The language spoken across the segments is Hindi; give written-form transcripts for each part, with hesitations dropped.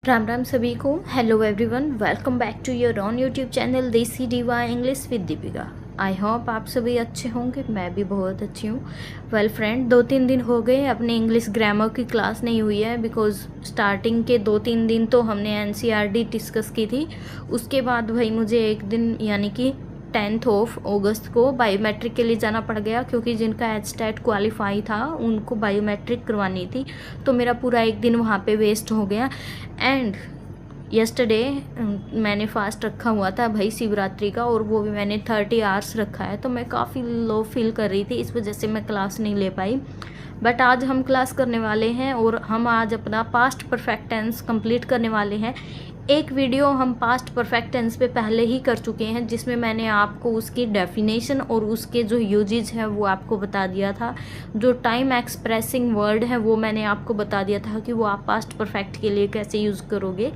राम राम सभी को। Hello everyone, welcome back to your own YouTube channel Desi diva English with Deepika. I hope आप सभी अच्छे होंगे, मैं भी बहुत अच्छी हूँ। वेल फ्रेंड, 2-3 दिन हो गए अपनी इंग्लिश ग्रामर की क्लास नहीं हुई है, बिकॉज स्टार्टिंग के 2-3 दिन तो हमने एनसीईआरटी डिस्कस की थी। उसके बाद भाई मुझे एक दिन यानी कि 10 अगस्त को बायोमेट्रिक के लिए जाना पड़ गया, क्योंकि जिनका एचटेट क्वालिफाई था उनको बायोमेट्रिक करवानी थी। तो मेरा पूरा एक दिन वहाँ पे वेस्ट हो गया। एंड यस्टरडे मैंने फास्ट रखा हुआ था भाई शिवरात्रि का, और वो भी मैंने 30 आवर्स रखा है। तो मैं काफ़ी लो फील कर रही थी, इस वजह से मैं क्लास नहीं ले पाई। बट आज हम क्लास करने वाले हैं और हम आज अपना पास्ट परफेक्ट टेंस कंप्लीट करने वाले हैं। एक वीडियो हम पास्ट परफेक्ट टेंस पे पहले ही कर चुके हैं, जिसमें मैंने आपको उसकी डेफिनेशन और उसके जो यूजेज हैं वो आपको बता दिया था। जो टाइम एक्सप्रेसिंग वर्ड है वो मैंने आपको बता दिया था कि वो आप पास्ट परफेक्ट के लिए कैसे यूज़ करोगे।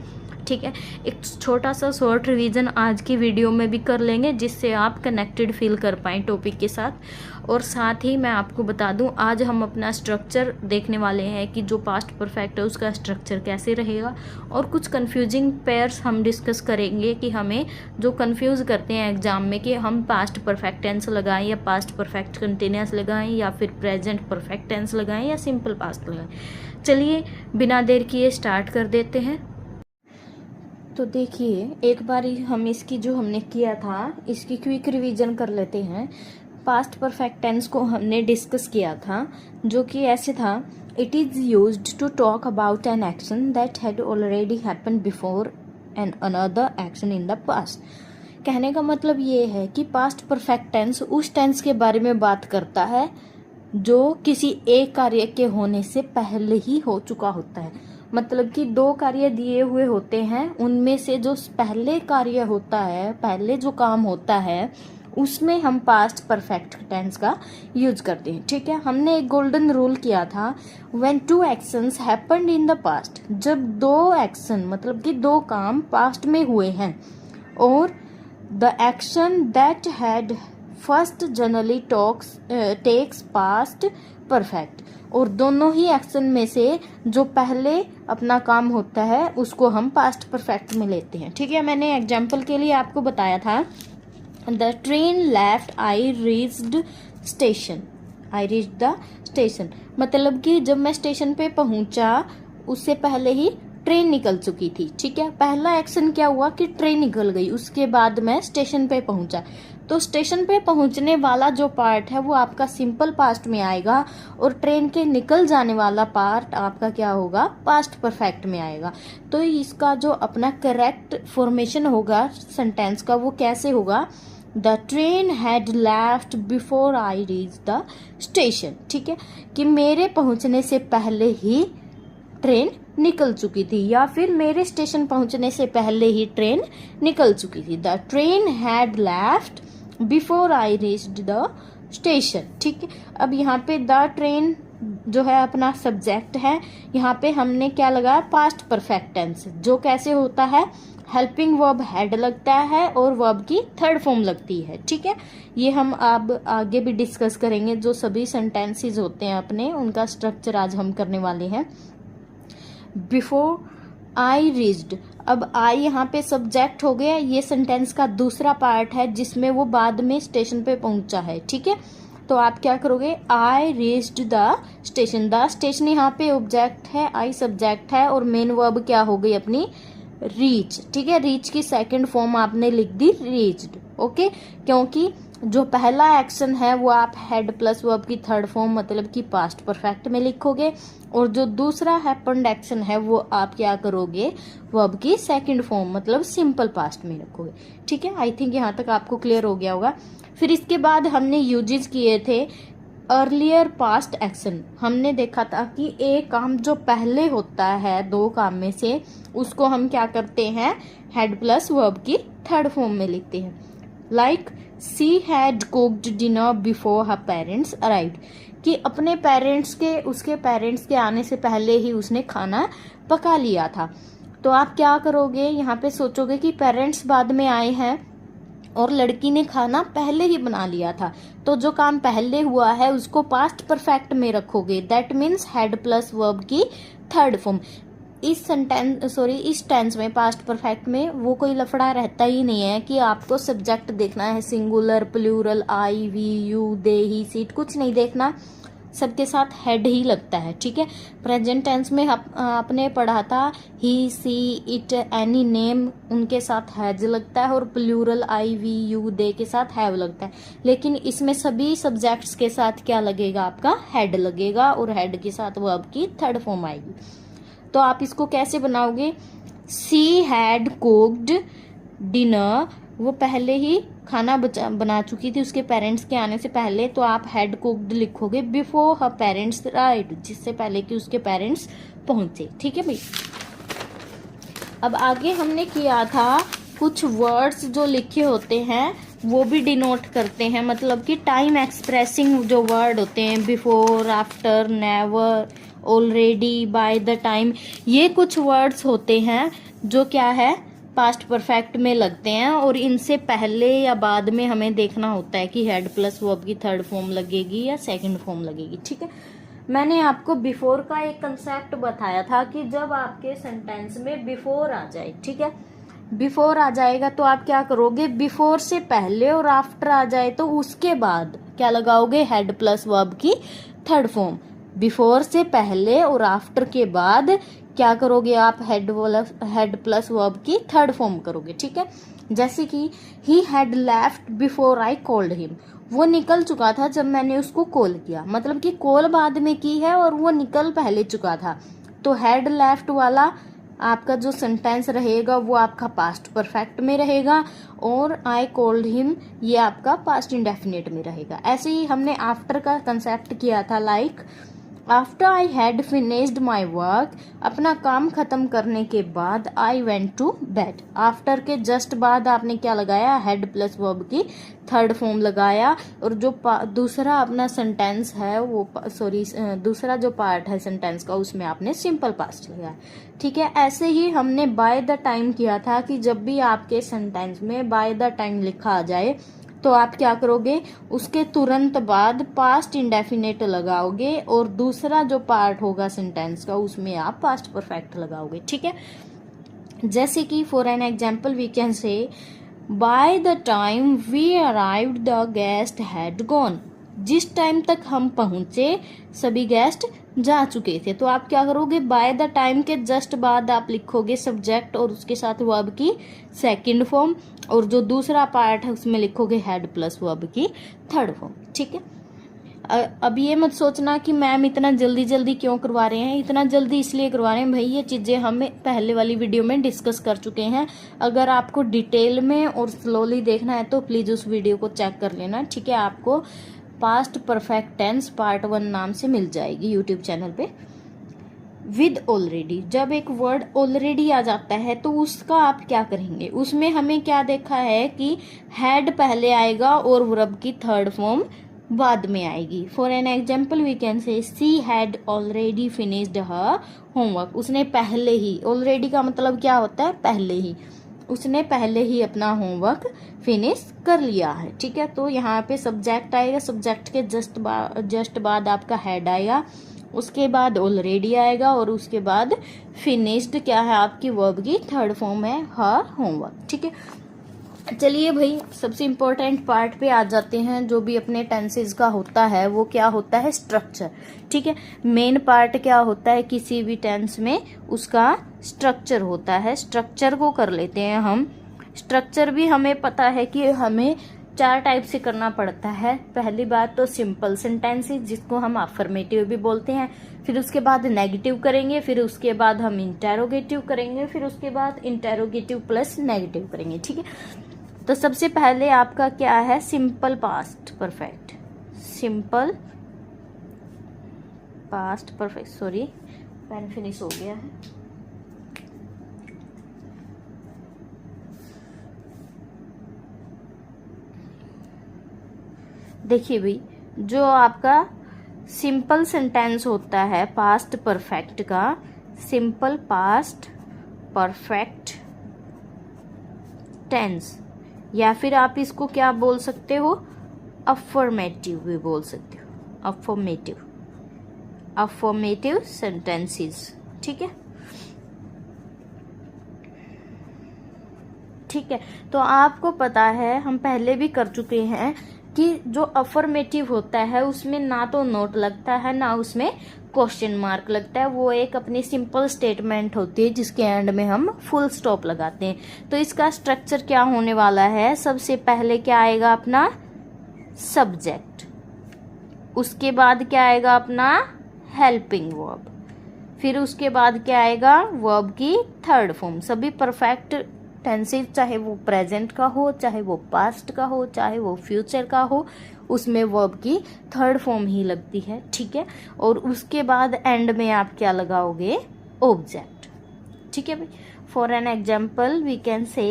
ठीक है, एक छोटा सा शॉर्ट रिवीजन आज की वीडियो में भी कर लेंगे, जिससे आप कनेक्टेड फील कर पाएँ टॉपिक के साथ। और साथ ही मैं आपको बता दूं, आज हम अपना स्ट्रक्चर देखने वाले हैं कि जो पास्ट परफेक्ट है उसका स्ट्रक्चर कैसे रहेगा। और कुछ कंफ्यूजिंग पेयर्स हम डिस्कस करेंगे कि हमें जो कंफ्यूज करते हैं एग्जाम में कि हम पास्ट परफेक्ट टेंस लगाएं या पास्ट परफेक्ट कंटिन्यूअस लगाएं या फिर प्रेजेंट परफेक्ट टेंस लगाएं या सिंपल पास्ट लगाएं। चलिए बिना देर किए स्टार्ट कर देते हैं। तो देखिए, एक बार हम इसकी जो हमने किया था इसकी क्विक रिवीजन कर लेते हैं। पास्ट परफेक्ट टेंस को हमने डिस्कस किया था, जो कि ऐसे था, it is used to talk about an action that had already happen before an another action in the past. कहने का मतलब ये है कि पास्ट परफेक्ट टेंस उस टेंस के बारे में बात करता है जो किसी एक कार्य के होने से पहले ही हो चुका होता है। मतलब कि 2 कार्य दिए हुए होते हैं, उनमें से जो पहले कार्य होता है, पहले जो काम होता है, उसमें हम पास्ट परफेक्ट टेंस का यूज करते हैं। ठीक है, हमने एक गोल्डन रूल किया था, when 2 actions happened in the past. जब 2 एक्शन मतलब कि 2 काम पास्ट में हुए हैं और the action that had first generally takes past perfect, और दोनों ही एक्शन में से जो पहले अपना काम होता है उसको हम पास्ट परफेक्ट में लेते हैं। ठीक है, मैंने एग्जाम्पल के लिए आपको बताया था, the train left, I reached station. I reach the station मतलब कि जब मैं स्टेशन पे पहुंचा उससे पहले ही ट्रेन निकल चुकी थी। ठीक है, पहला एक्शन क्या हुआ कि ट्रेन निकल गई, उसके बाद मैं स्टेशन पे पहुंचा। तो स्टेशन पे पहुंचने वाला जो पार्ट है वो आपका सिंपल पास्ट में आएगा, और ट्रेन के निकल जाने वाला पार्ट आपका क्या होगा, पास्ट परफेक्ट में आएगा। तो इसका जो अपना करेक्ट फॉर्मेशन होगा सेंटेंस का वो कैसे होगा, the train had left before I reach the station. ठीक है, कि मेरे पहुंचने से पहले ही ट्रेन निकल चुकी थी, या फिर मेरे स्टेशन पहुंचने से पहले ही ट्रेन निकल चुकी थी। The train had left before I reached the station. ठीक है, अब यहाँ पे द ट्रेन जो है अपना सब्जेक्ट है, यहाँ पे हमने क्या लगाया, पास्ट परफेक्ट टेंस, जो कैसे होता है, हेल्पिंग वर्ब हैड लगता है और वर्ब की थर्ड फॉर्म लगती है। ठीक है, ये हम अब आगे भी डिस्कस करेंगे। जो सभी सेंटेंसेस होते हैं अपने, उनका स्ट्रक्चर आज हम करने वाले हैं। बिफोर आई रीच्ड, अब आई यहाँ पे सब्जेक्ट हो गया, ये सेंटेंस का दूसरा पार्ट है जिसमें वो बाद में स्टेशन पे पहुंचा है। ठीक है, तो आप क्या करोगे, I reached the station. The station यहाँ पे ऑब्जेक्ट है, आई सब्जेक्ट है, और मेन वर्ब क्या हो गई अपनी, रीच। ठीक है, रीच की सेकंड फॉर्म आपने लिख दी रीच्ड। ओके, क्योंकि जो पहला एक्शन है वो आप हेड प्लस वर्ब की थर्ड फॉर्म मतलब कि पास्ट परफेक्ट में लिखोगे, और जो दूसरा हैपेंड एक्शन है वो आप क्या करोगे, वर्ब की सेकंड फॉर्म मतलब सिंपल पास्ट में रखोगे। ठीक है, आई थिंक यहाँ तक आपको क्लियर हो गया होगा। फिर इसके बाद हमने यूजेस किए थे अर्लियर पास्ट एक्शन। हमने देखा था कि एक काम जो पहले होता है 2 काम में से, उसको हम क्या करते हैं, हेड प्लस वर्ब की थर्ड फॉर्म में लिखते हैं। Like she had cooked dinner before her parents arrived, कि अपने पेरेंट्स के, उसके पेरेंट्स के आने से पहले ही उसने खाना पका लिया था। तो आप क्या करोगे, यहाँ पे सोचोगे कि पेरेंट्स बाद में आए हैं और लड़की ने खाना पहले ही बना लिया था, तो जो काम पहले हुआ है उसको पास्ट परफेक्ट में रखोगे। That means head plus verb की थर्ड फॉर्म। इस इस टेंस में पास्ट परफेक्ट में वो कोई लफड़ा रहता ही नहीं है कि आपको सब्जेक्ट देखना है singular, plural, I, we, you, they, he, she it, कुछ नहीं देखना, सबके साथ हेड ही लगता है। ठीक है, प्रेजेंट टेंस में आपने पढ़ा था ही, सी, इट, एनी, नेम, उनके साथ हैज लगता है, और प्लूरल आई, वी, यू, दे के साथ हैव लगता है। लेकिन इसमें सभी सब्जेक्ट्स के साथ क्या लगेगा, आपका हेड लगेगा, और हेड के साथ वर्ब की थर्ड फॉर्म आएगी। तो आप इसको कैसे बनाओगे, सी हैड कुक्ड डिनर, वो पहले ही खाना बना चुकी थी उसके पेरेंट्स के आने से पहले, तो आप हैड कुक्ड लिखोगे बिफोर हर पेरेंट्स राइट, जिससे पहले कि उसके पेरेंट्स पहुंचे। ठीक है भाई। अब आगे हमने किया था कुछ वर्ड्स जो लिखे होते हैं वो भी डिनोट करते हैं, मतलब कि टाइम एक्सप्रेसिंग जो वर्ड होते हैं, before, after, never, already, bye the time, ये कुछ वर्ड्स होते हैं जो क्या है, पास्ट परफेक्ट में लगते हैं, और इनसे पहले या बाद में हमें देखना होता है कि हेड प्लस वर्ब की थर्ड फॉर्म लगेगी या सेकंड फॉर्म लगेगी। ठीक है, मैंने आपको बिफोर का एक कंसेप्ट बताया था कि जब आपके सेंटेंस में बिफोर आ जाए, ठीक है, बिफोर आ जाएगा तो आप क्या करोगे, बिफोर से पहले और आफ्टर आ जाए तो उसके बाद क्या लगाओगे, हेड प्लस वर्ब की थर्ड फॉर्म। बिफोर से पहले और आफ्टर के बाद क्या करोगे आप, हेड प्लस वर्ब की थर्ड फॉर्म करोगे। ठीक है, जैसे कि he had left before I called him, वो निकल चुका था जब मैंने उसको कॉल किया, मतलब कि कॉल बाद में की है और वो निकल पहले चुका था। तो हैड लेफ्ट वाला आपका जो सेंटेंस रहेगा वो आपका पास्ट परफेक्ट में रहेगा, और आई कॉल्ड हिम ये आपका पास्ट इंडेफिनिट में रहेगा। ऐसे ही हमने आफ्टर का कंसेप्ट किया था, like after I had finished my work, अपना काम खत्म करने के बाद I went to bed, after के जस्ट बाद आपने क्या लगाया, हेड प्लस वर्ब की थर्ड फॉर्म लगाया, और जो दूसरा अपना सेंटेंस है वो दूसरा जो पार्ट है सेंटेंस का उसमें आपने सिंपल पास्ट लगाया। ठीक है, ऐसे ही हमने बाय द टाइम किया था कि जब भी आपके सेंटेंस में बाय द टाइम लिखा आ जाए तो आप क्या करोगे, उसके तुरंत बाद पास्ट इंडेफिनेट लगाओगे, और दूसरा जो पार्ट होगा सेंटेंस का उसमें आप पास्ट परफेक्ट लगाओगे। ठीक है, जैसे कि for an example we can say by the time we arrived the guest had gone, जिस टाइम तक हम पहुंचे सभी गेस्ट जा चुके थे। तो आप क्या करोगे, बाय द टाइम के जस्ट बाद आप लिखोगे सब्जेक्ट और उसके साथ वर्ब की सेकंड फॉर्म, और जो दूसरा पार्ट है उसमें लिखोगे हेड प्लस वर्ब की थर्ड फॉर्म। ठीक है, अब ये मत सोचना कि मैम इतना जल्दी जल्दी क्यों करवा रहे हैं, इतना जल्दी इसलिए करवा रहे हैं भाई, ये चीजें हम पहले वाली वीडियो में डिस्कस कर चुके हैं। अगर आपको डिटेल में और स्लोली देखना है तो प्लीज उस वीडियो को चेक कर लेना। ठीक है, आपको पास्ट परफेक्ट टेंस पार्ट 1 नाम से मिल जाएगी यूट्यूब चैनल पे। विद ऑलरेडी, जब एक वर्ड ऑलरेडी आ जाता है तो उसका आप क्या करेंगे, उसमें हमें क्या देखा है कि हैड पहले आएगा और वर्ब की थर्ड फॉर्म बाद में आएगी। For an example we can say she had already finished her homework, उसने पहले ही, ऑलरेडी का मतलब क्या होता है, पहले ही, उसने पहले ही अपना होमवर्क फिनिश कर लिया है। ठीक है, तो यहाँ पे सब्जेक्ट आएगा, सब्जेक्ट के जस्ट बाद आपका हेड आएगा, उसके बाद ऑलरेडी आएगा, और उसके बाद फिनिश्ड क्या है, आपकी वर्ब की थर्ड फॉर्म है हर होमवर्क। ठीक है, चलिए भाई सबसे इम्पोर्टेंट पार्ट पे आ जाते हैं। जो भी अपने टेंसेस का होता है वो क्या होता है, स्ट्रक्चर। ठीक है, मेन पार्ट क्या होता है किसी भी टेंस में, उसका स्ट्रक्चर होता है। स्ट्रक्चर को कर लेते हैं हम। स्ट्रक्चर भी हमें पता है कि हमें 4 टाइप से करना पड़ता है। पहली बात तो सिंपल सेंटेंसेस जिसको हम अफर्मेटिव भी बोलते हैं, फिर उसके बाद नेगेटिव करेंगे, फिर उसके बाद हम इंटेरोगेटिव करेंगे, फिर उसके बाद इंटेरोगेटिव प्लस नेगेटिव करेंगे। ठीक है, तो सबसे पहले आपका क्या है, simple past perfect. Simple past perfect, sorry pen finish हो गया है। देखिए भाई, जो आपका सिंपल सेंटेंस होता है पास्ट परफेक्ट का, सिंपल पास्ट परफेक्ट टेंस, या फिर आप इसको क्या बोल सकते हो, अफर्मेटिव भी बोल सकते हो, अफर्मेटिव सेंटेंसेस। ठीक है, ठीक है। तो आपको पता है, हम पहले भी कर चुके हैं कि जो अफर्मेटिव होता है उसमें ना तो नोट लगता है ना उसमें क्वेश्चन मार्क लगता है, वो एक अपनी सिंपल स्टेटमेंट होती है जिसके एंड में हम फुल स्टॉप लगाते हैं। तो इसका स्ट्रक्चर क्या होने वाला है, सबसे पहले क्या आएगा अपना सब्जेक्ट, उसके बाद क्या आएगा अपना हेल्पिंग वर्ब, फिर उसके बाद क्या आएगा वर्ब की थर्ड फॉर्म। सभी परफेक्ट टेंसेस, चाहे वो प्रेजेंट का हो, चाहे वो पास्ट का हो, चाहे वो फ्यूचर का हो, उसमें वर्ब की थर्ड फॉर्म ही लगती है, ठीक है। और उसके बाद एंड में आप क्या लगाओगे, ऑब्जेक्ट, ठीक है भाई। For an example we can say,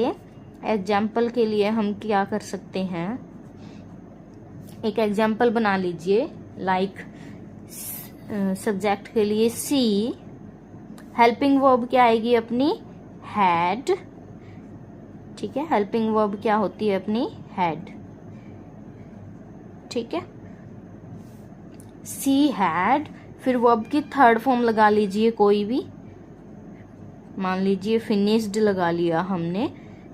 example के लिए हम क्या कर सकते हैं, एक एग्जाम्पल बना लीजिए। लाइक सब्जेक्ट के लिए सी, हेल्पिंग वर्ब क्या आएगी अपनी हैड, ठीक है। हेल्पिंग वर्ब क्या होती है अपनी हैड, ठीक है। सी हैड, फिर वर्ब की थर्ड फॉर्म लगा लीजिए कोई भी, मान लीजिए फिनिश्ड लगा लिया हमने,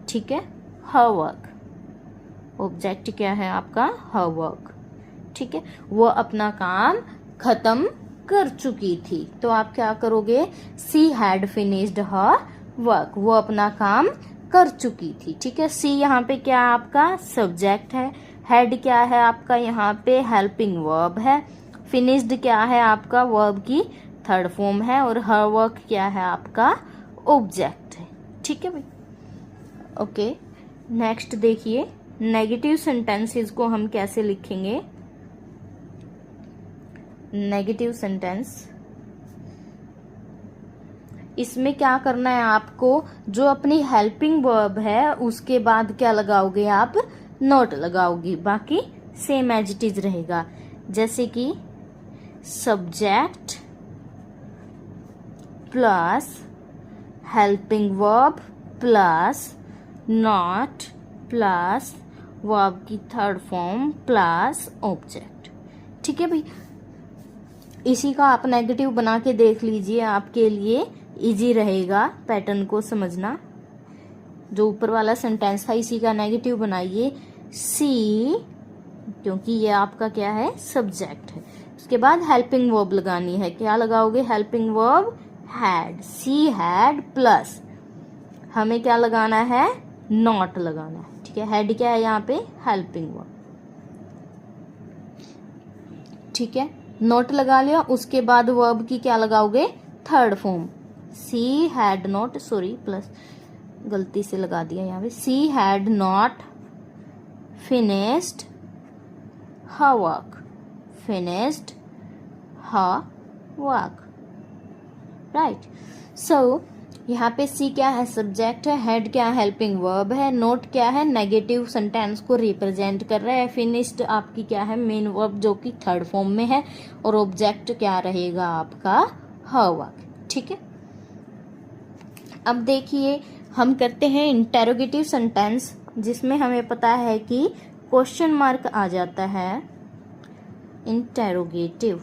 ठीक है। हर वर्क, ऑब्जेक्ट क्या है आपका हर वर्क, ठीक है। वो अपना काम खत्म कर चुकी थी, तो आप क्या करोगे, she had finished her work, वो अपना काम कर चुकी थी, ठीक है। सी यहाँ पे क्या आपका सब्जेक्ट है, हेड क्या है आपका यहाँ पे हेल्पिंग वर्ब है, फिनिश्ड क्या है आपका वर्ब की थर्ड फॉर्म है, और हर वर्क क्या है आपका ऑब्जेक्ट है, ठीक है भाई। ओके, नेक्स्ट देखिए नेगेटिव सेंटेंसेस को हम कैसे लिखेंगे। नेगेटिव सेंटेंस, इसमें क्या करना है आपको, जो अपनी हेल्पिंग वर्ब है उसके बाद क्या लगाओगे आप, नोट लगाओगे, बाकी सेम एज इट इज रहेगा। जैसे कि subject plus helping verb plus not plus verb की थर्ड फॉर्म प्लस ऑब्जेक्ट, ठीक है भाई। इसी का आप नेगेटिव बना के देख लीजिए, आपके लिए इजी रहेगा पैटर्न को समझना। जो ऊपर वाला सेंटेंस था इसी का नेगेटिव बनाइए, सी, क्योंकि ये आपका क्या है सब्जेक्ट है, उसके बाद हेल्पिंग वर्ब लगानी है, क्या लगाओगे, helping verb had, she had plus हमें क्या लगाना है, नॉट लगाना है, ठीक है। हेड क्या है यहाँ पे हेल्पिंग वर्ब, ठीक है। नोट लगा लिया, उसके बाद वर्ब की क्या लगाओगे, third form, she had not, sorry plus गलती से लगा दिया यहाँ पे, she had not finished her work, finished her work, right. So यहाँ पे सी क्या है सब्जेक्ट है, हेड क्या हेल्पिंग वर्ब है, नोट क्या है नेगेटिव सेंटेंस को रिप्रेजेंट कर रहा है, फिनिश्ड आपकी क्या है मेन वर्ब जो कि थर्ड फॉर्म में है, और ऑब्जेक्ट क्या रहेगा आपका हर वर्क, ठीक है। अब देखिए हम करते हैं इंटेरोगेटिव सेंटेंस, जिसमें हमें पता है कि क्वेश्चन मार्क आ जाता है, इंटेरोगेटिव।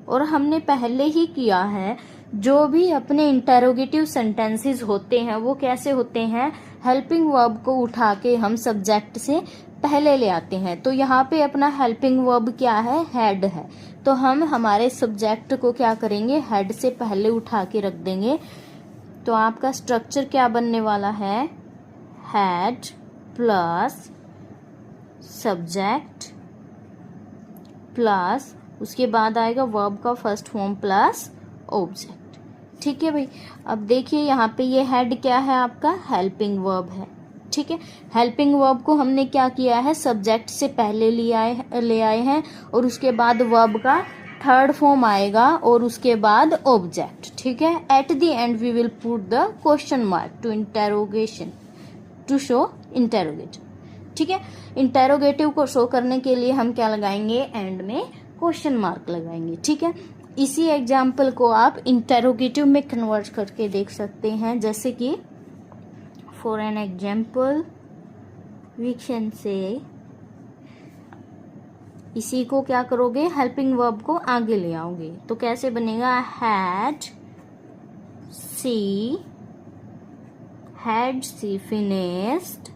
और हमने पहले ही किया है, जो भी अपने इंटेरोगेटिव सेंटेंसेस होते हैं वो कैसे होते हैं, हेल्पिंग वर्ब को उठा के हम सब्जेक्ट से पहले ले आते हैं। तो यहाँ पे अपना हेल्पिंग वर्ब क्या है, हेड है, तो हम हमारे सब्जेक्ट को क्या करेंगे, हेड से पहले उठा के रख देंगे। तो आपका स्ट्रक्चर क्या बनने वाला है, हेड प्लस सब्जेक्ट प्लस उसके बाद आएगा वर्ब का फर्स्ट फॉर्म प्लस ऑब्जेक्ट, ठीक है भाई। अब देखिए यहाँ पे ये हेड क्या है आपका हेल्पिंग वर्ब है, ठीक है। हेल्पिंग वर्ब को हमने क्या किया है, सब्जेक्ट से पहले ले आए हैं, और उसके बाद वर्ब का थर्ड फॉर्म आएगा और उसके बाद ऑब्जेक्ट, ठीक है। At the end we will put the question mark to interrogation, to show interrogate, ठीक है। इंटेरोगेटिव को शो करने के लिए हम क्या लगाएंगे, एंड में क्वेश्चन मार्क लगाएंगे, ठीक है। इसी एग्जाम्पल को आप इंटेरोगेटिव में कन्वर्ट करके देख सकते हैं, जैसे कि for an example we can say, इसी को क्या करोगे, हेल्पिंग वर्ब को आगे ले आओगे, तो कैसे बनेगा, had she had she finished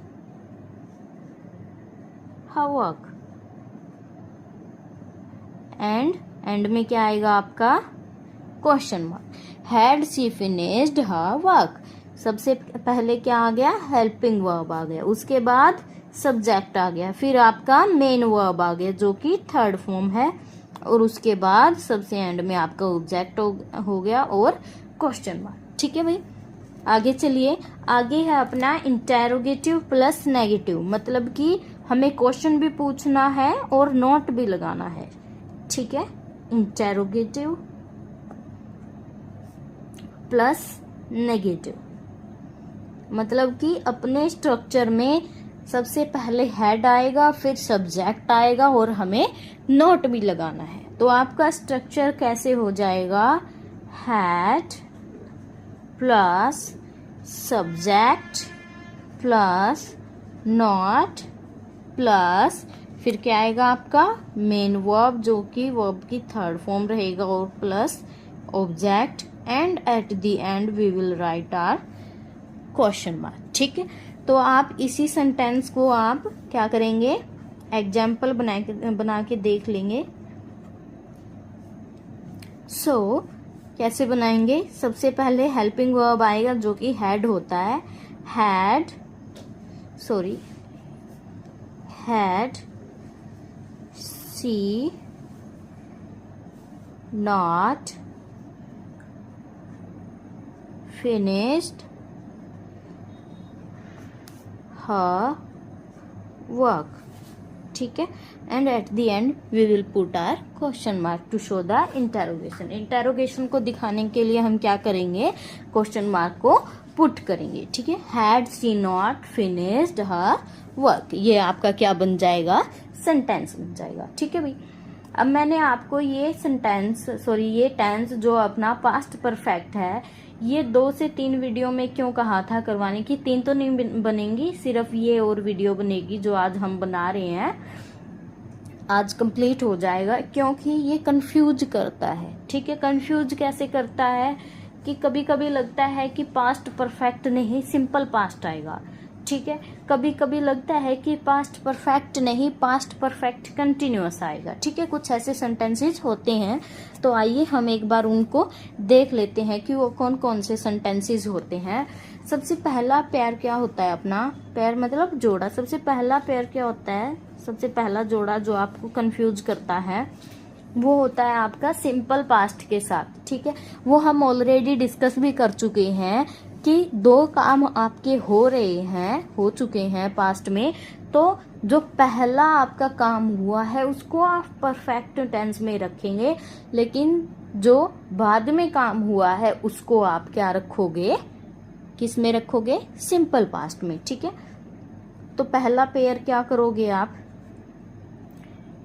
her work. And में क्या आएगा आपका question mark. Had she finished her work, सबसे पहले क्या आ गया, हेल्पिंग वर्ब आ गया, उसके बाद सब्जेक्ट आ गया, फिर आपका मेन वर्ब आ गया जो कि थर्ड फॉर्म है, और उसके बाद सबसे एंड में आपका ऑब्जेक्ट हो गया और क्वेश्चन मार्क। ठीक है भाई, आगे चलिए। आगे है अपना इंटेरोगेटिव प्लस नेगेटिव, मतलब कि हमें क्वेश्चन भी पूछना है और नोट भी लगाना है। ठीक है, इंटेरोगेटिव प्लस नेगेटिव, मतलब कि अपने स्ट्रक्चर में सबसे पहले हेड आएगा, फिर सब्जेक्ट आएगा और हमें नोट भी लगाना है। तो आपका स्ट्रक्चर कैसे हो जाएगा, head plus subject plus note plus फिर क्या आएगा आपका मेन वर्ब जो कि वर्ब की थर्ड फॉर्म रहेगा, और plus object, and at the end we will write our question mark. ठीक है, तो आप इसी सेंटेंस को आप क्या करेंगे, एग्जाम्पल बना के देख लेंगे। सो कैसे बनाएंगे, सबसे पहले हेल्पिंग वर्ब आएगा जो कि हैड होता है, had she not finished her work। ठीक है, and at the end we will put our question mark to show the interrogation. Interrogation को दिखाने के लिए हम क्या करेंगे, क्वेश्चन मार्क को पुट करेंगे। ठीक है, had she not finished her work, ये आपका क्या बन जाएगा, सेंटेंस बन जाएगा। ठीक है भाई, अब मैंने आपको ये ये टेंस जो अपना पास्ट परफेक्ट है, ये 2 से 3 वीडियो में क्यों कहा था करवाने की, 3 तो नहीं बनेंगी, सिर्फ ये और वीडियो बनेगी जो आज हम बना रहे हैं, आज कंप्लीट हो जाएगा, क्योंकि ये कंफ्यूज करता है। ठीक है, कंफ्यूज कैसे करता है कि कभी कभी लगता है कि पास्ट परफेक्ट नहीं सिंपल पास्ट आएगा। ठीक है, कभी कभी लगता है कि पास्ट परफेक्ट नहीं पास्ट परफेक्ट कंटिन्यूअस आएगा। ठीक है, कुछ ऐसे सेंटेंसेस होते हैं, तो आइए हम एक बार उनको देख लेते हैं कि वो कौन कौन से सेंटेंसेस होते हैं। सबसे पहला पेयर क्या होता है, अपना पेयर मतलब जोड़ा। सबसे पहला पेयर क्या होता है, सबसे पहला जोड़ा जो आपको कंफ्यूज करता है वो होता है आपका सिंपल पास्ट के साथ। ठीक है, वो हम ऑलरेडी डिस्कस भी कर चुके हैं कि 2 काम आपके हो चुके हैं पास्ट में, तो जो पहला आपका काम हुआ है उसको आप परफेक्ट टेंस में रखेंगे, लेकिन जो बाद में काम हुआ है उसको आप क्या रखोगे, किस में रखोगे, सिंपल पास्ट में। ठीक है, तो पहला पेयर क्या करोगे आप,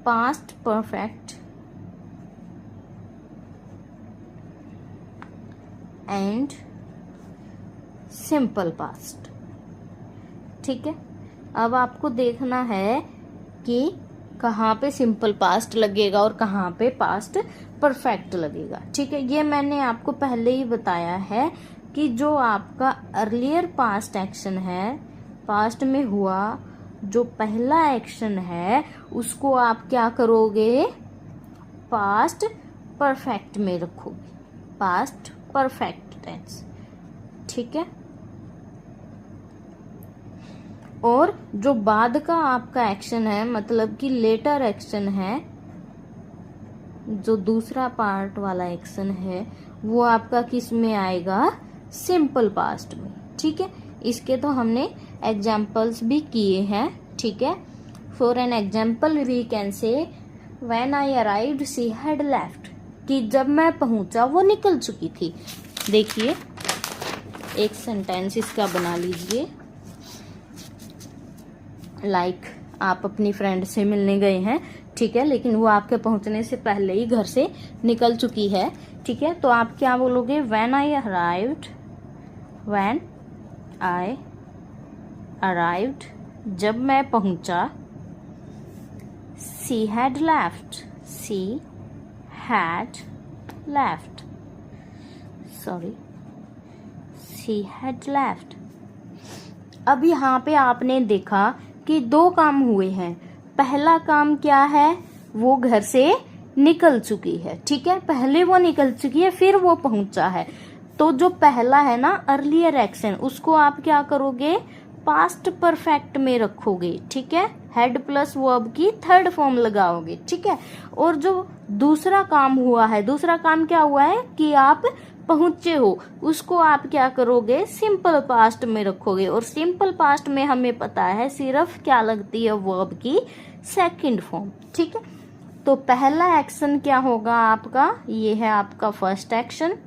past perfect and simple past. ठीक है, अब आपको देखना है कि कहाँ पे सिंपल पास्ट लगेगा और कहाँ पे पास्ट परफेक्ट लगेगा। ठीक है, ये मैंने आपको पहले ही बताया है कि जो आपका अर्लियर पास्ट एक्शन है, पास्ट में हुआ जो पहला एक्शन है, उसको आप क्या करोगे, पास्ट परफेक्ट में रखोगे, पास्ट परफेक्ट टेंस। ठीक है, और जो बाद का आपका एक्शन है, मतलब कि लेटर एक्शन है, जो दूसरा पार्ट वाला एक्शन है, वो आपका किस में आएगा, सिंपल पास्ट में। ठीक है, इसके तो हमने एग्जाम्पल्स भी किए हैं। ठीक है, for an example we can say when I arrived she had left, कि जब मैं पहुंचा वो निकल चुकी थी। देखिए एक सेंटेंस इसका बना लीजिए, लाइक आप अपनी फ्रेंड से मिलने गए हैं, ठीक है, लेकिन वो आपके पहुंचने से पहले ही घर से निकल चुकी है। ठीक है, तो आप क्या बोलोगे, व्हेन आई अराइव्ड, जब मैं पहुंचा, she had left, she had left. अब यहाँ पे आपने देखा कि दो काम हुए हैं। पहला काम क्या है, वो घर से निकल चुकी है, ठीक है, पहले वो निकल चुकी है फिर वो पहुंचा है। तो जो पहला है ना अर्लियर एक्शन, उसको आप क्या करोगे, पास्ट परफेक्ट में रखोगे, ठीक है, हेड प्लस वर्ब की थर्ड फॉर्म लगाओगे, ठीक है। और जो दूसरा काम हुआ है, दूसरा काम क्या हुआ है कि आप पहुंचे हो, उसको आप क्या करोगे, सिंपल पास्ट में रखोगे। और सिंपल पास्ट में हमें पता है सिर्फ क्या लगती है, वर्ब की सेकंड फॉर्म, ठीक है। तो पहला एक्शन क्या होगा आपका, ये है आपका फर्स्ट एक्शन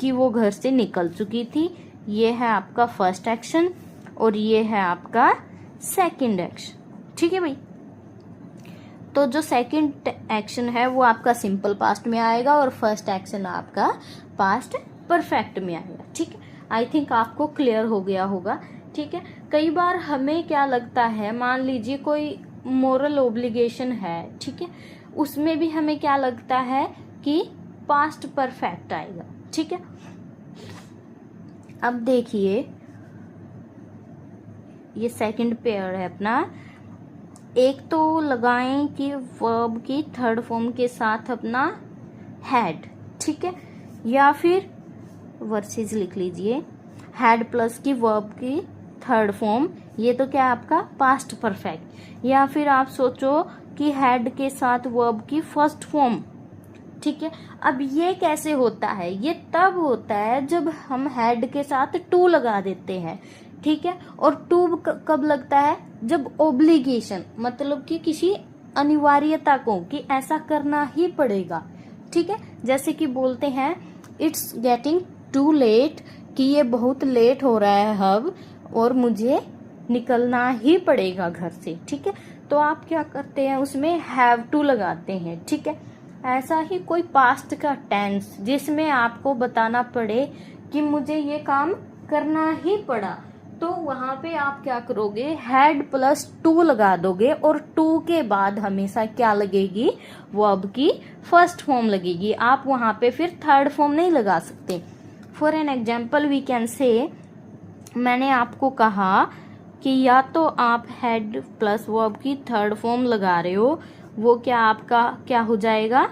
कि वो घर से निकल चुकी थी, ये है आपका फर्स्ट एक्शन, और ये है आपका सेकंड एक्शन, ठीक है भाई। तो जो सेकंड एक्शन है वो आपका सिंपल पास्ट में आएगा और फर्स्ट एक्शन आपका पास्ट परफेक्ट में आएगा, ठीक है। आई थिंक आपको क्लियर हो गया होगा, ठीक है। कई बार हमें क्या लगता है, मान लीजिए कोई मोरल ओब्लिगेशन है, ठीक है, उसमें भी हमें क्या लगता है कि पास्ट परफेक्ट आएगा, ठीक है। अब देखिए ये सेकंड पेयर है अपना, एक तो लगाएं कि वर्ब की थर्ड फॉर्म के साथ अपना हैड, ठीक है, या फिर वर्सेस लिख लीजिए, हैड प्लस की वर्ब की थर्ड फॉर्म, ये तो क्या आपका पास्ट परफेक्ट। या फिर आप सोचो कि हैड के साथ वर्ब की फर्स्ट फॉर्म, ठीक है। अब ये कैसे होता है, ये तब होता है जब हम हैड के साथ टू लगा देते हैं, ठीक है। और टू कब लगता है, जब ओब्लिगेशन मतलब कि किसी अनिवार्यता को कि ऐसा करना ही पड़ेगा, ठीक है। जैसे कि बोलते हैं इट्स गेटिंग टू लेट, कि ये बहुत लेट हो रहा है अब और मुझे निकलना ही पड़ेगा घर से, ठीक है। तो आप क्या करते हैं, उसमें हैव टू लगाते हैं, ठीक है। ऐसा ही कोई पास्ट का टेंस जिसमें आपको बताना पड़े कि मुझे ये काम करना ही पड़ा, तो वहां पे आप क्या करोगे, हैड प्लस टू लगा दोगे और टू के बाद हमेशा क्या लगेगी, वर्ब की फर्स्ट फॉर्म लगेगी। आप वहां पे फिर थर्ड फॉर्म नहीं लगा सकते। For an example we can say, मैंने आपको कहा कि या तो आप हैड प्लस वर्ब की थर्ड फॉर्म लगा रहे हो, वो क्या आपका क्या हो जाएगा,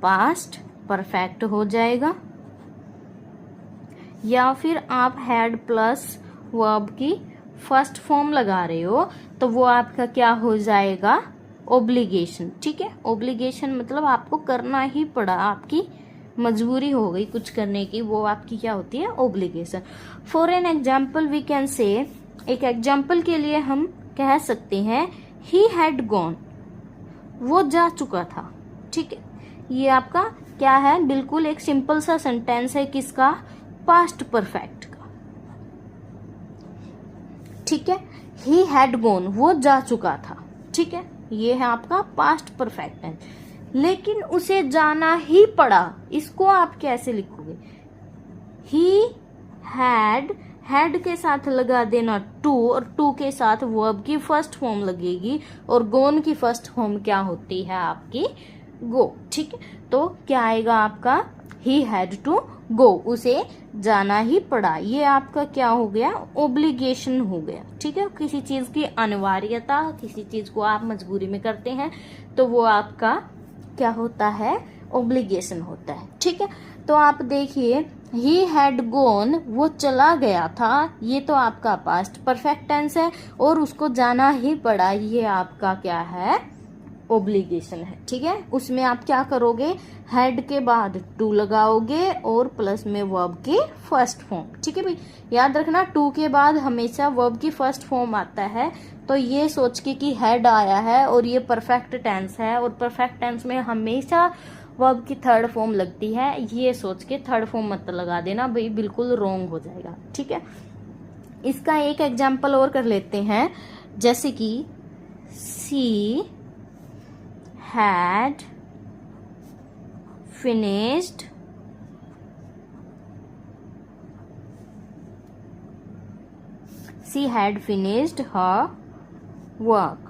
पास्ट परफेक्ट हो जाएगा। या फिर आप हैड प्लस वर्ब की फर्स्ट फॉर्म लगा रहे हो तो वो आपका क्या हो जाएगा, ओब्लिगेशन, ठीक है। ओब्लिगेशन मतलब आपको करना ही पड़ा, आपकी मजबूरी हो गई कुछ करने की, वो आपकी क्या होती है, obligation. For an example we can say, एक एग्जाम्पल के लिए हम कह सकते हैं ही हैड गॉन, वो जा चुका था, ठीक है। ये आपका क्या है, बिल्कुल एक सिंपल सा सेंटेंस है, किसका, पास्ट परफेक्ट का, ठीक है। ही हैड गॉन, वो जा चुका था, ठीक है, ये है आपका पास्ट परफेक्ट टेंस। लेकिन उसे जाना ही पड़ा, इसको आप कैसे लिखोगे, ही हैड के साथ लगा देना टू, और टू के साथ वर्ब की फर्स्ट फॉर्म लगेगी, और गोन की फर्स्ट फॉर्म क्या होती है आपकी, गो, ठीक है। तो क्या आएगा आपका, ही हैड टू गो, उसे जाना ही पड़ा, ये आपका क्या हो गया, ओब्लिगेशन हो गया, ठीक है। किसी चीज की अनिवार्यता, किसी चीज को आप मजबूरी में करते हैं तो वो आपका क्या होता है, ओब्लिगेशन होता है, ठीक है। तो आप देखिए ही हैड गॉन, वो चला गया था, ये तो आपका पास्ट परफेक्ट टेंस है, और उसको जाना ही पड़ा, ये आपका क्या है, ओब्लिगेशन है, ठीक है। उसमें आप क्या करोगे, हेड के बाद टू लगाओगे और प्लस में वर्ब की फर्स्ट फॉर्म, ठीक है भाई। याद रखना टू के बाद हमेशा वर्ब की फर्स्ट फॉर्म आता है, तो ये सोच के कि हेड आया है और ये परफेक्ट टेंस है, और परफेक्ट टेंस में हमेशा वर्ब की थर्ड फॉर्म लगती है, ये सोच के थर्ड फॉर्म मत लगा देना भाई, बिल्कुल रॉन्ग हो जाएगा, ठीक है। इसका एक एग्जाम्पल और कर लेते हैं, जैसे कि सी had finished her work,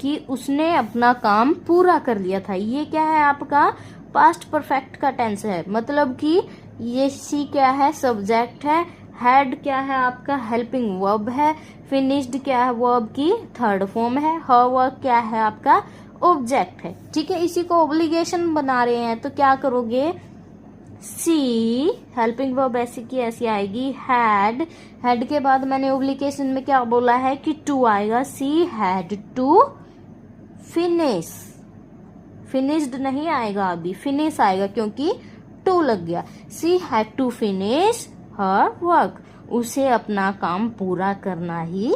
कि उसने अपना काम पूरा कर लिया था। ये क्या है आपका, पास्ट परफेक्ट का टेंस है, मतलब कि ये सी क्या है, सब्जेक्ट है, हैड क्या है आपका हेल्पिंग वर्ब है, फिनिश्ड क्या है वर्ब की थर्ड फॉर्म है, हर वर्क क्या है आपका ऑब्जेक्ट है। ठीक है, इसी को ऑब्लिगेशन बना रहे हैं तो क्या करोगे, सी हेल्पिंग वर्ब ऐसी की ऐसी आएगी, हैड के बाद मैंने ऑब्लिगेशन में क्या बोला है कि टू आएगा, she had to finish, finished नहीं आएगा अभी, फिनिश आएगा क्योंकि टू लग गया। She had to finish her work, उसे अपना काम पूरा करना ही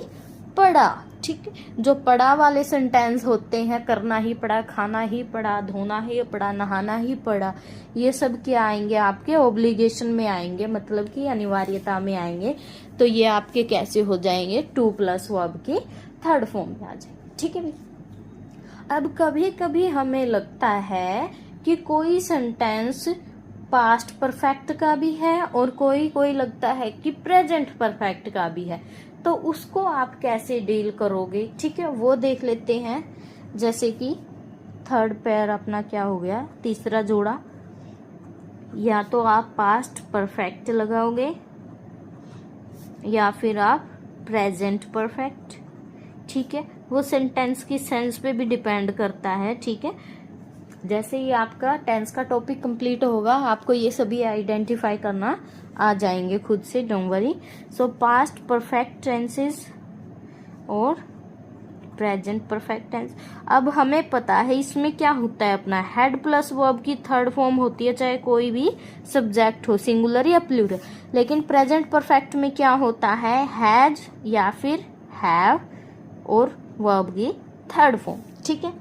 पड़ा। ठीक है, जो पड़ा वाले सेंटेंस होते हैं, करना ही पड़ा, खाना ही पड़ा, धोना ही पड़ा, नहाना ही पड़ा, ये सब क्या आएंगे आपके ऑब्लिगेशन में आएंगे, मतलब कि अनिवार्यता में आएंगे। तो ये आपके कैसे हो जाएंगे, टू प्लस वर्ब की थर्ड फॉर्म में आ जाएंगे। ठीक है भाई, अब कभी कभी हमें लगता है कि कोई सेंटेंस पास्ट परफेक्ट का भी है और कोई लगता है कि प्रेजेंट परफेक्ट का भी है, तो उसको आप कैसे डील करोगे। ठीक है, वो देख लेते हैं। जैसे कि थर्ड पेयर अपना क्या हो गया, तीसरा जोड़ा, या तो आप पास्ट परफेक्ट लगाओगे या फिर आप प्रेजेंट परफेक्ट। ठीक है, वो सेंटेंस की सेंस पे भी डिपेंड करता है। ठीक है, जैसे ही आपका टेंस का टॉपिक कंप्लीट होगा आपको ये सभी आइडेंटिफाई करना आ जाएंगे खुद से, don't worry. So past perfect tenses और प्रेजेंट परफेक्ट टेंस। अब हमें पता है इसमें क्या होता है, अपना हेड प्लस वर्ब की थर्ड फॉर्म होती है, चाहे कोई भी सब्जेक्ट हो, सिंगुलर या प्लूरल। लेकिन प्रेजेंट परफेक्ट में क्या होता है, हैज या फिर हैव और वर्ब की थर्ड फॉर्म। ठीक है,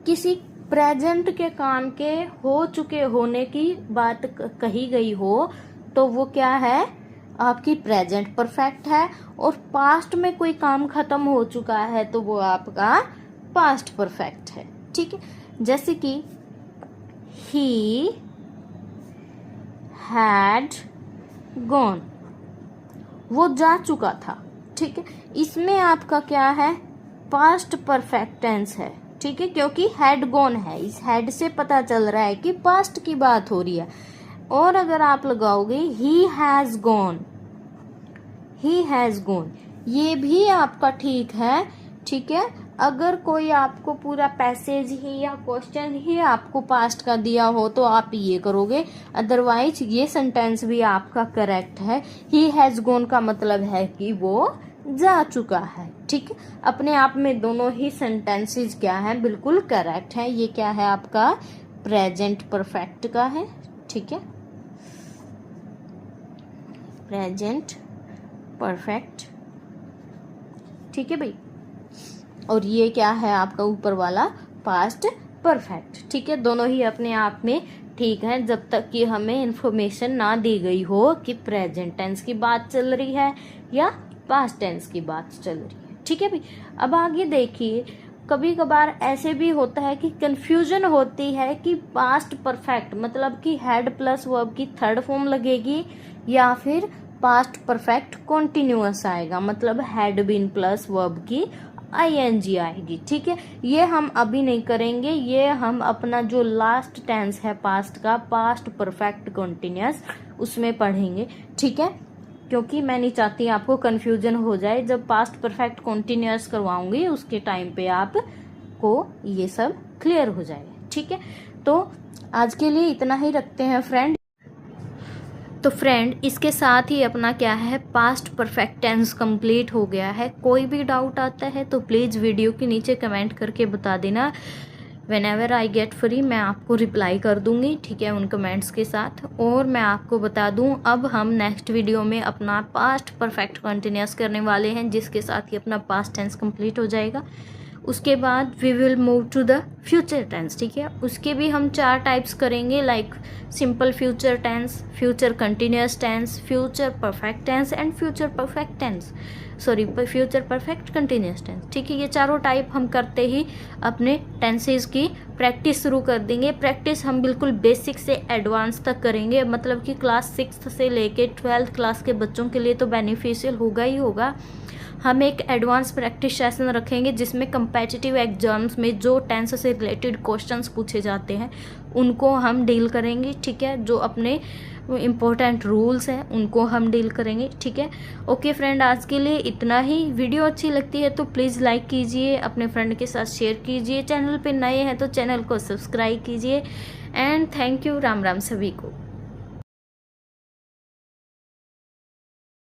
किसी प्रेजेंट के काम के हो चुके होने की बात कही गई हो तो वो क्या है, आपकी प्रेजेंट परफेक्ट है, और पास्ट में कोई काम खत्म हो चुका है तो वो आपका पास्ट परफेक्ट है। ठीक है, जैसे कि ही हैड गॉन, वो जा चुका था। ठीक है, इसमें आपका क्या है, पास्ट परफेक्ट टेंस है। ठीक है, क्योंकि हैड गॉन है, इस हैड से पता चल रहा है कि पास्ट की बात हो रही है। और अगर आप लगाओगे he has gone, he has gone, ये भी आपका ठीक है। ठीक है, अगर कोई आपको पूरा पैसेज ही या क्वेश्चन ही आपको पास्ट का दिया हो तो आप ये करोगे, अदरवाइज ये सेंटेंस भी आपका करेक्ट है। ही हैज गॉन का मतलब है कि वो जा चुका है। ठीक है, अपने आप में दोनों ही सेंटेंसेस क्या है, बिल्कुल करेक्ट है। ये क्या है आपका प्रेजेंट परफेक्ट का है। ठीक है, प्रेजेंट परफेक्ट। ठीक है भाई, और ये क्या है आपका ऊपर वाला पास्ट परफेक्ट। ठीक है, दोनों ही अपने आप में ठीक है, जब तक कि हमें इंफॉर्मेशन ना दी गई हो कि प्रेजेंट टेंस की बात चल रही है या पास्ट टेंस की बात चल रही है। ठीक है भाई, अब आगे देखिए, कभी कभार ऐसे भी होता है कि कंफ्यूजन होती है कि पास्ट परफेक्ट मतलब कि हैड प्लस वर्ब की थर्ड फॉर्म लगेगी या फिर पास्ट परफेक्ट कॉन्टिन्यूअस आएगा, मतलब हैड बीन प्लस वर्ब की आईएनजी आएगी। ठीक है, ये हम अभी नहीं करेंगे, ये हम अपना जो लास्ट टेंस है पास्ट का, पास्ट परफेक्ट कॉन्टिन्यूअस, उसमें पढ़ेंगे। ठीक है, क्योंकि मैं नहीं चाहती आपको कंफ्यूजन हो जाए। जब पास्ट परफेक्ट कॉन्टिन्यूअस करवाऊंगी उसके टाइम पे आपको ये सब क्लियर हो जाएगा। ठीक है, तो आज के लिए इतना ही रखते हैं फ्रेंड। तो फ्रेंड, इसके साथ ही अपना क्या है, पास्ट परफेक्ट टेंस कंप्लीट हो गया है। कोई भी डाउट आता है तो प्लीज़ वीडियो के नीचे कमेंट करके बता देना। व्हेनेवर आई गेट फ्री मैं आपको रिप्लाई कर दूंगी। ठीक है, उन कमेंट्स के साथ। और मैं आपको बता दूं, अब हम नेक्स्ट वीडियो में अपना पास्ट परफेक्ट कंटिन्यूअस करने वाले हैं, जिसके साथ ही अपना पास्ट टेंस कंप्लीट हो जाएगा। उसके बाद we will move to the future tense. ठीक है, उसके भी हम 4 टाइप्स करेंगे, like simple future tense, future continuous tense, future perfect tense and future perfect tense, sorry future perfect continuous tense. ठीक है, ये चारों टाइप हम करते ही अपने टेंसेस की प्रैक्टिस शुरू कर देंगे। प्रैक्टिस हम बिल्कुल बेसिक से एडवांस तक करेंगे, मतलब कि क्लास 6 से लेके 12th क्लास के बच्चों के लिए तो बेनिफिशियल होगा ही होगा। हम एक एडवांस प्रैक्टिस सेशन रखेंगे जिसमें कंपेटिटिव एग्जाम्स में जो टेंस से रिलेटेड क्वेश्चंस पूछे जाते हैं उनको हम डील करेंगे। ठीक है, जो अपने इम्पोर्टेंट रूल्स हैं उनको हम डील करेंगे, ठीक है। ओके फ्रेंड, आज के लिए इतना ही। वीडियो अच्छी लगती है तो प्लीज़ लाइक कीजिए, अपने फ्रेंड के साथ शेयर कीजिए, चैनल पे नए हैं तो चैनल को सब्सक्राइब कीजिए। And thank you. Ram Ram सभी को।